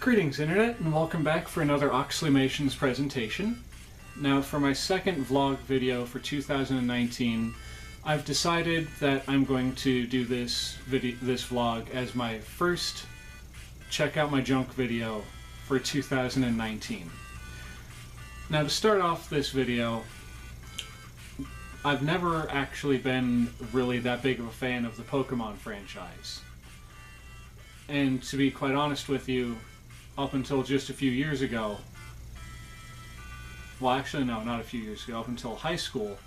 Greetings Internet, and welcome back for another Oxleymations presentation. Now for my second vlog video for 2019, I've decided that I'm going to do this vlog as my first check out my junk video for 2019. Now to start off this video, I've never actually been really that big of a fan of the Pokemon franchise. And to be quite honest with you, up until just a few years ago, well actually no, not a few years ago, up until high school,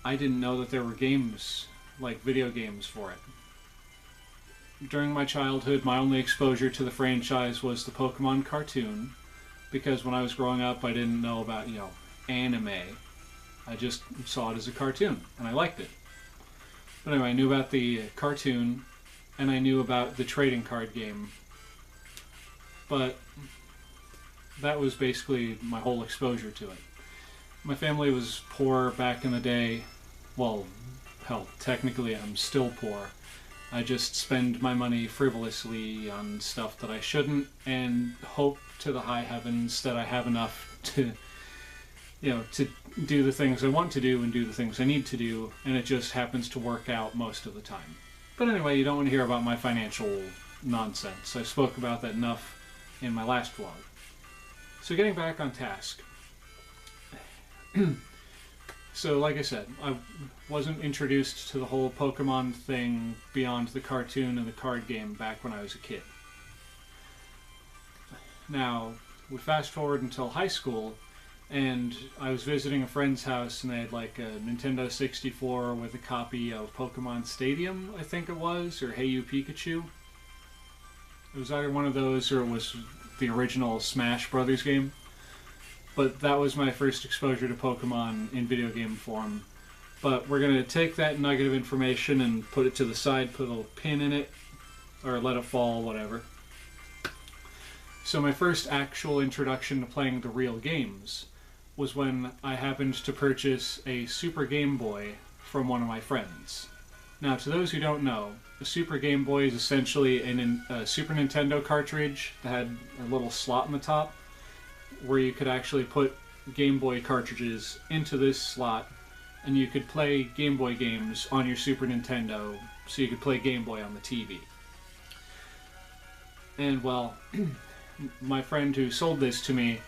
I didn't know that there were games, like video games for it. During my childhood, my only exposure to the franchise was the Pokemon cartoon, because when I was growing up I didn't know about, anime. I just saw it as a cartoon, and I liked it. But anyway, I knew about the cartoon, and I knew about the trading card game. But that was basically my whole exposure to it. My family was poor back in the day. Well, hell, technically I'm still poor. I just spend my money frivolously on stuff that I shouldn't, and hope to the high heavens that I have enough to, to do the things I want to do and do the things I need to do, and it just happens to work out most of the time. But anyway, you don't want to hear about my financial nonsense. I spoke about that enough in my last vlog. So getting back on task. So like I said, I wasn't introduced to the whole Pokemon thing beyond the cartoon and the card game back when I was a kid. Now, we fast forward until high school, and I was visiting a friend's house, and they had like a Nintendo 64 with a copy of Pokemon Stadium, I think it was, or Hey You Pikachu. It was either one of those or it was the original Smash Brothers game. But that was my first exposure to Pokemon in video game form. But we're going to take that nugget of information and put it to the side, put a little pin in it, or let it fall, whatever. So my first actual introduction to playing the real games was when I happened to purchase a Super Game Boy from one of my friends. Now, to those who don't know, a Super Game Boy is essentially a Super Nintendo cartridge that had a little slot in the top where you could actually put Game Boy cartridges into this slot, and you could play Game Boy games on your Super Nintendo, so you could play Game Boy on the TV. And well, my friend who sold this to me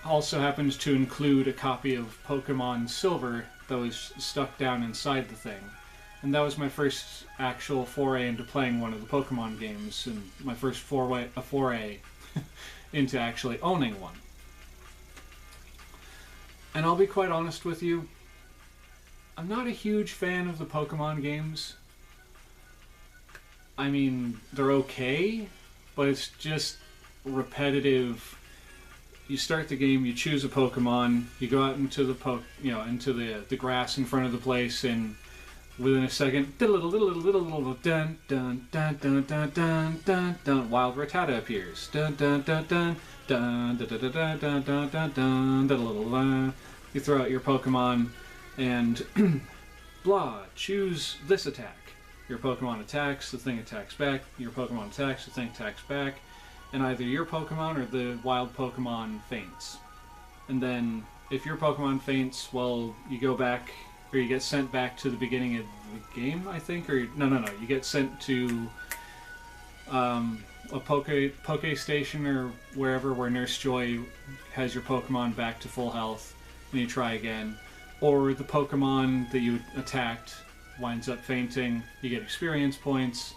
also happened to include a copy of Pokemon Silver that was stuck down inside the thing. And that was my first actual foray into playing one of the Pokemon games, and my first foray into actually owning one. And I'll be quite honest with you, I'm not a huge fan of the Pokemon games. I mean, they're okay, but it's just repetitive. You start the game, you choose a Pokemon, you go out into the into the grass in front of the place, and within a second, dun dun dun dun dun dun dun dun, wild Rattata appears. Dun dun dun dun dun dun dun dun dun dun dun dun dun. You throw out your Pokemon, and blah, choose this attack. Your Pokemon attacks, the thing attacks back. Your Pokemon attacks, the thing attacks back. And either your Pokemon or the wild Pokemon faints. And then, if your Pokemon faints, well, you go back, or you get sent back to the beginning of the game, I think? Or, no. You get sent to a Poke Station or wherever where Nurse Joy has your Pokemon back to full health, and you try again. Or the Pokemon that you attacked winds up fainting, you get experience points,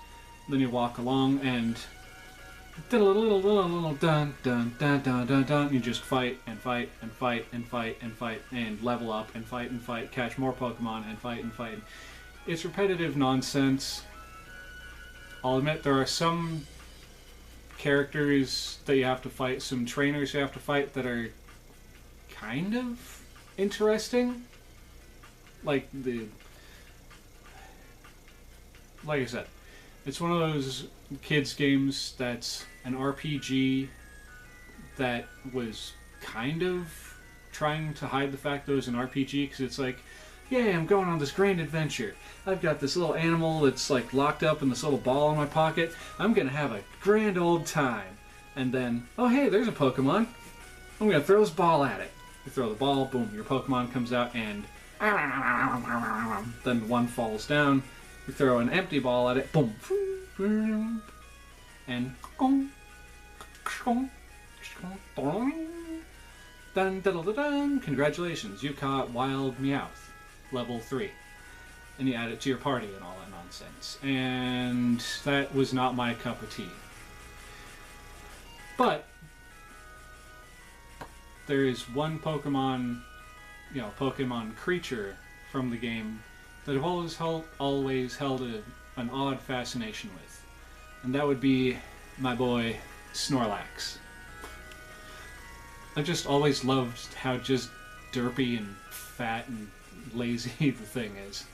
then you walk along and dun dun dun dun dun dun. You just fight and fight and fight and fight and fight and level up and fight, catch more Pokemon and fight and fight. It's repetitive nonsense. I'll admit there are some characters that you have to fight, some trainers you have to fight that are kind of interesting. Like I said, it's one of those kids games that's an RPG that was kind of trying to hide the fact that it was an RPG, because it's like, yeah, I'm going on this grand adventure. I've got this little animal that's like locked up in this little ball in my pocket. I'm gonna have a grand old time. And then, oh hey, there's a Pokemon. I'm gonna throw this ball at it. You throw the ball, boom, your Pokemon comes out, and then one falls down. You throw an empty ball at it, boom, and dun, dun, dun, dun, congratulations, you caught Wild Meowth, level 3. And you add it to your party and all that nonsense. And that was not my cup of tea. But there is one Pokemon, Pokemon creature from the game that I've always held an odd fascination with. And that would be my boy Snorlax. I just always loved how just derpy and fat and lazy the thing is.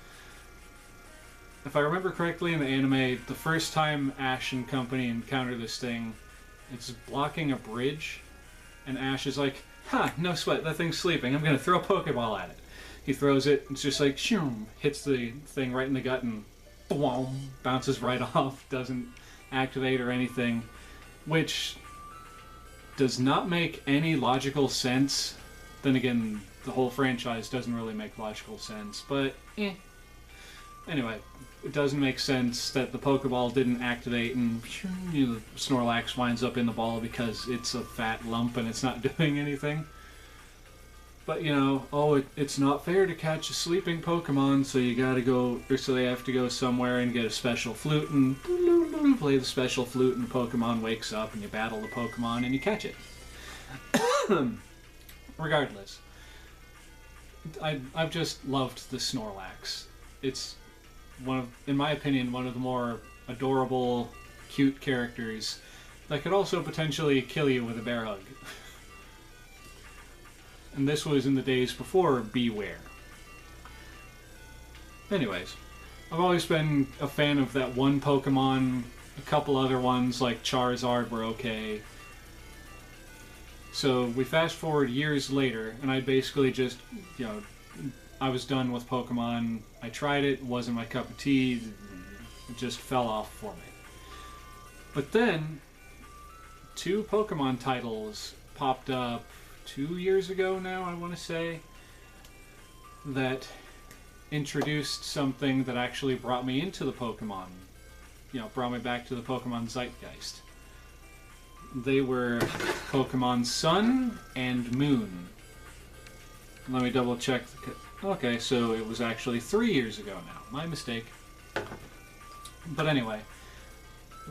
If I remember correctly in the anime, the first time Ash and company encounter this thing, it's blocking a bridge, and Ash is like, ha, no sweat, that thing's sleeping, I'm gonna throw a Pokeball at it. He throws it, it's just like, shoom, hits the thing right in the gut and boom, bounces right off, doesn't activate or anything, which does not make any logical sense. Then again, the whole franchise doesn't really make logical sense, but Anyway, it doesn't make sense that the Pokeball didn't activate and the Snorlax winds up in the ball because it's a fat lump and it's not doing anything. But it's not fair to catch a sleeping Pokemon, so they have to go somewhere and get a special flute and play the special flute, and the Pokemon wakes up and you battle the Pokemon and you catch it. Regardless, I've just loved the Snorlax. It's in my opinion, one of the more adorable, cute characters that could also potentially kill you with a bear hug. And this was in the days before Beware. Anyways, I've always been a fan of that one Pokemon. A couple other ones like Charizard were okay. So we fast forward years later, and I basically just, I was done with Pokemon. I tried it, wasn't my cup of tea, it just fell off for me. But then, 2 Pokemon titles popped up 2 years ago now, I want to say, that introduced something that actually brought me into the Pokemon. Brought me back to the Pokemon zeitgeist. They were Pokemon Sun and Moon. Let me double check. Okay, so it was actually 3 years ago now. My mistake. But anyway,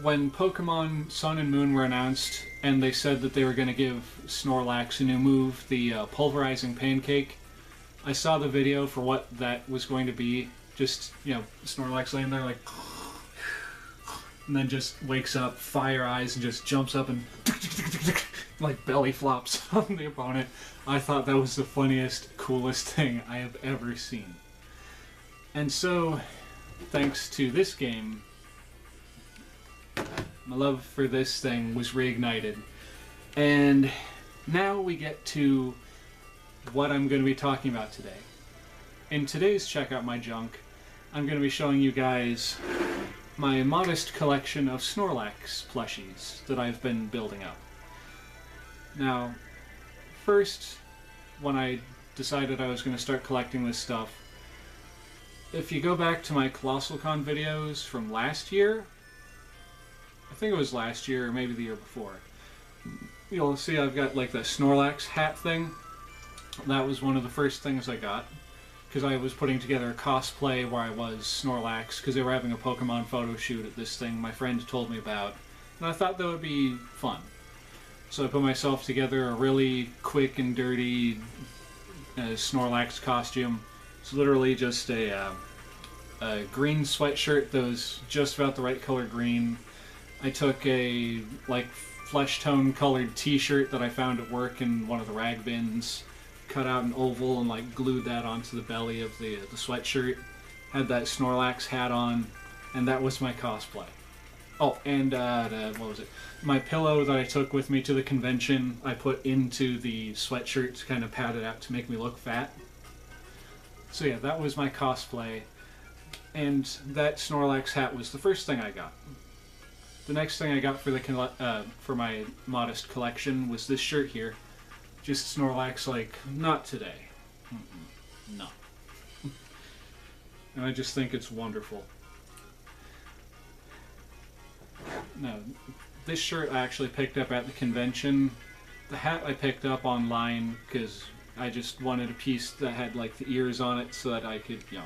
when Pokemon Sun and Moon were announced, and they said that they were going to give Snorlax a new move, the Pulverizing Pancake, I saw the video for what that was going to be. Just, Snorlax laying there like... and then just wakes up, fire eyes, and just jumps up and like belly flops on the opponent. I thought that was the funniest, coolest thing I have ever seen. And so, thanks to this game, my love for this thing was reignited. And now we get to what I'm going to be talking about today. In today's Check Out My Junk, I'm going to be showing you guys my modest collection of Snorlax plushies that I've been building up. Now, first, when I decided I was going to start collecting this stuff, if you go back to my Colossal Con videos from last year, I think it was last year or maybe the year before, you'll see I've got like the Snorlax hat thing. That was one of the first things I got, because I was putting together a cosplay where I was Snorlax, because they were having a Pokemon photo shoot at this thing my friend told me about, and I thought that would be fun. So I put myself together a really quick and dirty Snorlax costume. It's literally just a green sweatshirt that was just about the right color green. I took a flesh tone colored t-shirt that I found at work in one of the rag bins, cut out an oval and glued that onto the belly of the sweatshirt, had that Snorlax hat on, and that was my cosplay. Oh, and what was it? My pillow that I took with me to the convention, I put into the sweatshirt to kind of pad it out to make me look fat. So yeah, that was my cosplay, and that Snorlax hat was the first thing I got. The next thing I got for for my modest collection was this shirt here. Just Snorlax, like, not today. No. And I just think it's wonderful. Now, this shirt I actually picked up at the convention. The hat I picked up online because I just wanted a piece that had, like, the ears on it so that I could, you know,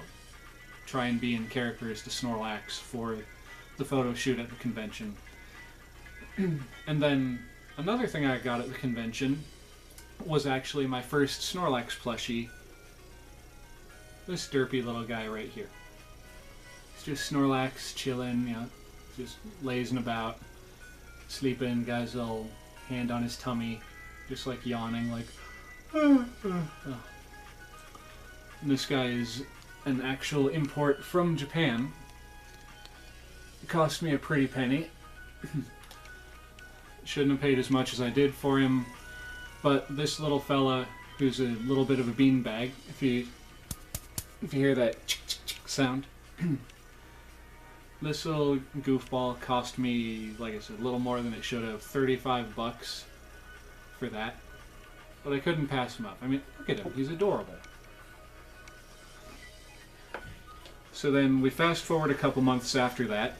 try and be in character as the Snorlax for the photo shoot at the convention. And then another thing I got at the convention was actually my first Snorlax plushie. This derpy little guy right here. It's just Snorlax chilling, you know, just lazing about, sleeping, got his little hand on his tummy, just like yawning, like, And this guy is an actual import from Japan. It cost me a pretty penny. Shouldn't have paid as much as I did for him, but this little fella, who's a little bit of a beanbag, if you hear that sound, this little goofball cost me, like I said, a little more than it should have, $35 for that. But I couldn't pass him up. I mean, look at him, he's adorable. So then we fast forward a couple months after that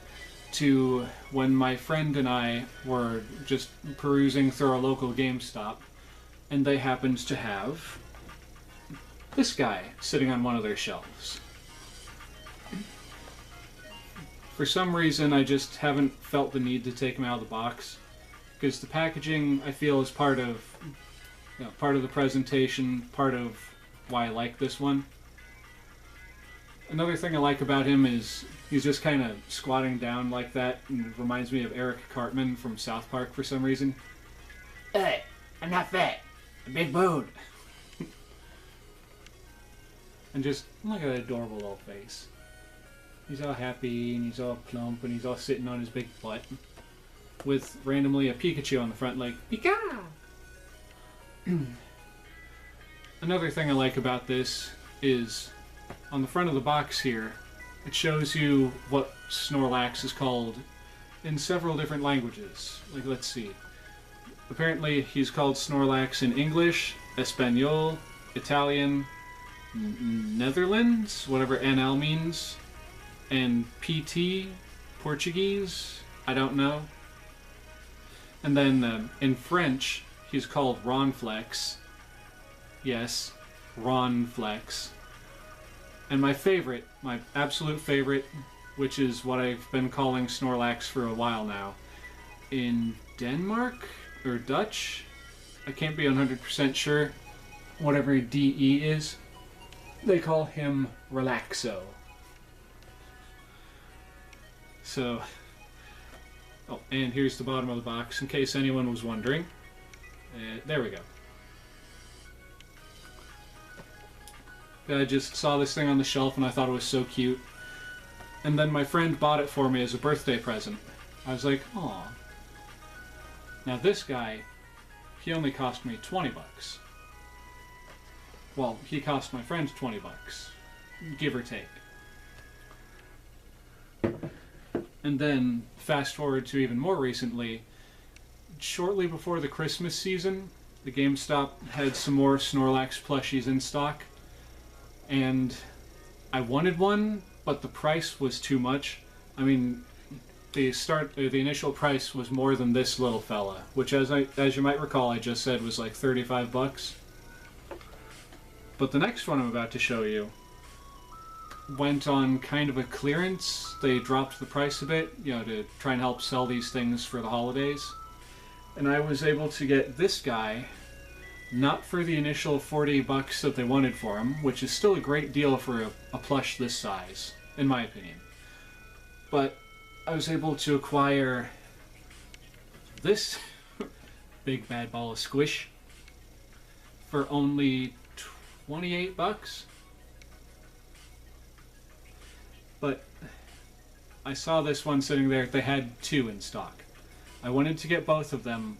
to when my friend and I were just perusing through our local GameStop, and they happened to have this guy sitting on one of their shelves. For some reason, I just haven't felt the need to take him out of the box, because the packaging, I feel, is part of the presentation, part of why I like this one. Another thing I like about him is he's just kind of squatting down like that, and it reminds me of Eric Cartman from South Park for some reason. Hey, I'm not fat. I'm big boned. And just look at that adorable little face. He's all happy, and he's all plump, and he's all sitting on his big butt, with randomly a Pikachu on the front, like, Pika! Another thing I like about this is, on the front of the box here, it shows you what Snorlax is called in several different languages. Like, let's see. Apparently, he's called Snorlax in English, Espanol, Italian, Netherlands, whatever NL means, and PT, Portuguese, I don't know. And then in French, he's called Ronflex. Yes, Ronflex. And my favorite, my absolute favorite, which is what I've been calling Snorlax for a while now, in Denmark or Dutch, I can't be 100% sure, whatever DE is, they call him Relaxo. So, oh, and here's the bottom of the box, in case anyone was wondering. There we go. I just saw this thing on the shelf and I thought it was so cute. And then my friend bought it for me as a birthday present. I was like, aw. Now this guy, he only cost me $20. Well, he cost my friend $20, give or take. And then, fast forward to even more recently, shortly before the Christmas season, the GameStop had some more Snorlax plushies in stock. And I wanted one, but the price was too much. I mean, the initial price was more than this little fella, which, as you might recall, I just said was like $35. But the next one I'm about to show you went on kind of a clearance. They dropped the price a bit, you know, to try and help sell these things for the holidays. And I was able to get this guy, not for the initial $40 that they wanted for him, which is still a great deal for a plush this size, in my opinion. But I was able to acquire this big bad ball of squish for only $28. But I saw this one sitting there. They had two in stock. I wanted to get both of them,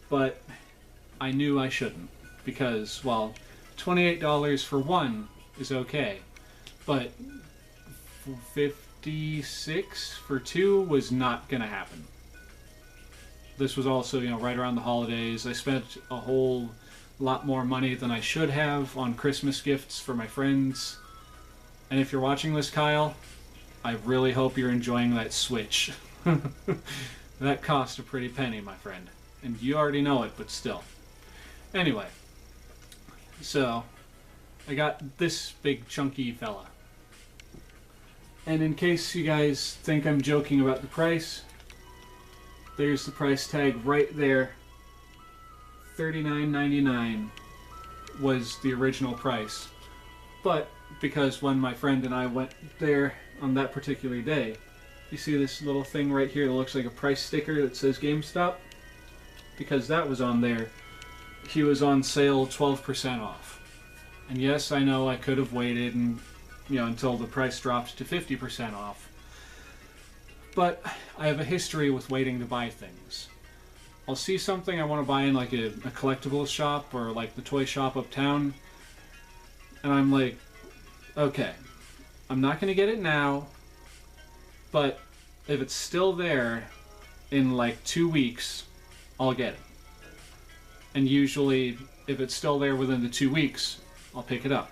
but I knew I shouldn't, because, well, $28 for one is okay, but $56 for two was not gonna happen. this was also, right around the holidays. I spent a whole lot more money than I should have on Christmas gifts for my friends. And if you're watching this, Kyle, I really hope you're enjoying that Switch. That cost a pretty penny, my friend. And you already know it, but still. Anyway, so I got this big chunky fella. And in case you guys think I'm joking about the price, there's the price tag right there. $39.99 was the original price. But because when my friend and I went there on that particular day, you see this little thing right here that looks like a price sticker that says GameStop? Because that was on there, he was on sale 12% off. And yes, I know I could have waited and until the price dropped to 50% off. But I have a history with waiting to buy things. I'll see something I want to buy in like a collectibles shop or like the toy shop uptown, and I'm like, okay, I'm not going to get it now, but if it's still there in like 2 weeks, I'll get it. And usually, if it's still there within the 2 weeks, I'll pick it up.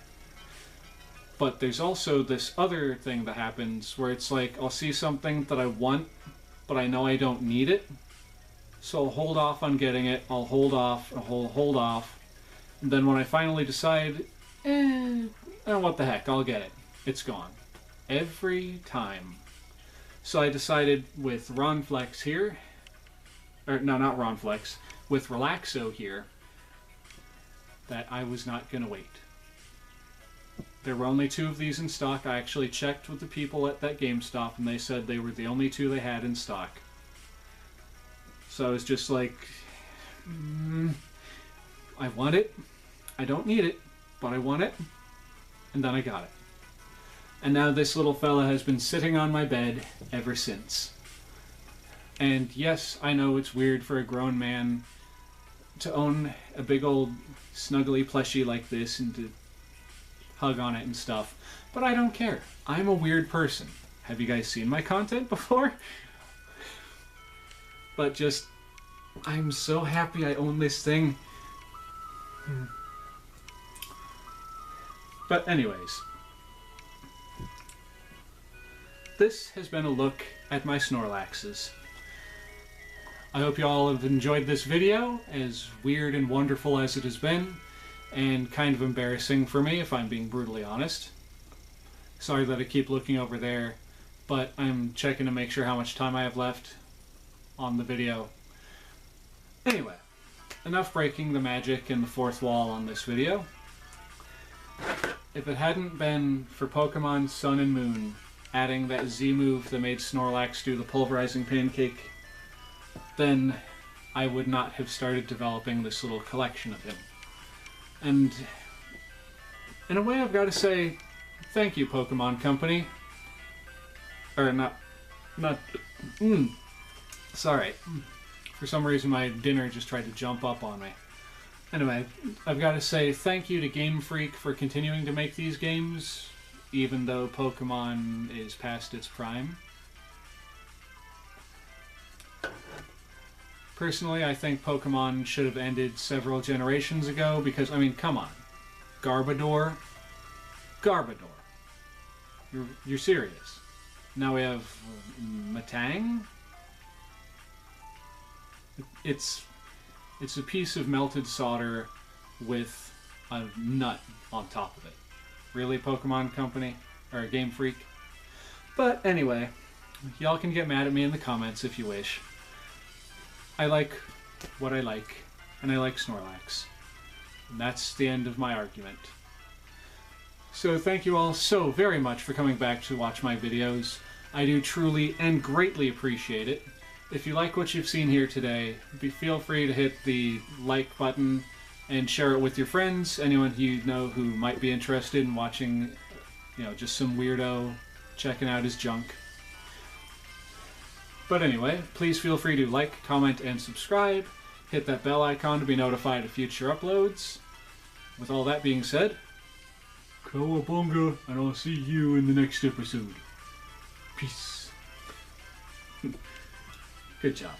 But there's also this other thing that happens where it's like I'll see something that I want, but I know I don't need it. So I'll hold off on getting it, I'll hold off, hold off. And then when I finally decide, what the heck, I'll get it. It's gone. Every time. So I decided with Ronflex here, or no, not Ronflex, with Relaxo here, that I was not going to wait. There were only 2 of these in stock. I actually checked with the people at that GameStop, and they said they were the only 2 they had in stock. So I was just like, I want it. I don't need it, but I want it. And then I got it. And now this little fella has been sitting on my bed ever since. And yes, I know it's weird for a grown man to own a big old snuggly plushie like this and to hug on it and stuff, but I don't care. I'm a weird person. Have you guys seen my content before? But just, I'm so happy I own this thing. But anyways, this has been a look at my Snorlaxes. I hope you all have enjoyed this video, as weird and wonderful as it has been, and kind of embarrassing for me, if I'm being brutally honest. Sorry that I keep looking over there, but I'm checking to make sure how much time I have left on the video. Anyway, enough breaking the magic and the fourth wall on this video. If it hadn't been for Pokemon Sun and Moon adding that Z move that made Snorlax do the pulverizing pancake, then I would not have started developing this little collection of him. And in a way, I've got to say, thank you, Pokemon Company. Or sorry. For some reason, my dinner just tried to jump up on me. Anyway, I've got to say thank you to Game Freak for continuing to make these games, even though Pokemon is past its prime. Personally, I think Pokemon should have ended several generations ago because, I mean, come on. Garbodor? Garbodor. You're serious. Now we have Matang? It's a piece of melted solder with a nut on top of it. Really, Pokemon Company? Or Game Freak? But anyway, y'all can get mad at me in the comments if you wish. I like what I like, and I like Snorlax. And that's the end of my argument. So thank you all so very much for coming back to watch my videos. I do truly and greatly appreciate it. If you like what you've seen here today, feel free to hit the like button and share it with your friends, anyone you know who might be interested in watching, just some weirdo checking out his junk. But anyway, please feel free to like, comment, and subscribe. Hit that bell icon to be notified of future uploads. With all that being said, Cowabunga, and I'll see you in the next episode. Peace. Good job.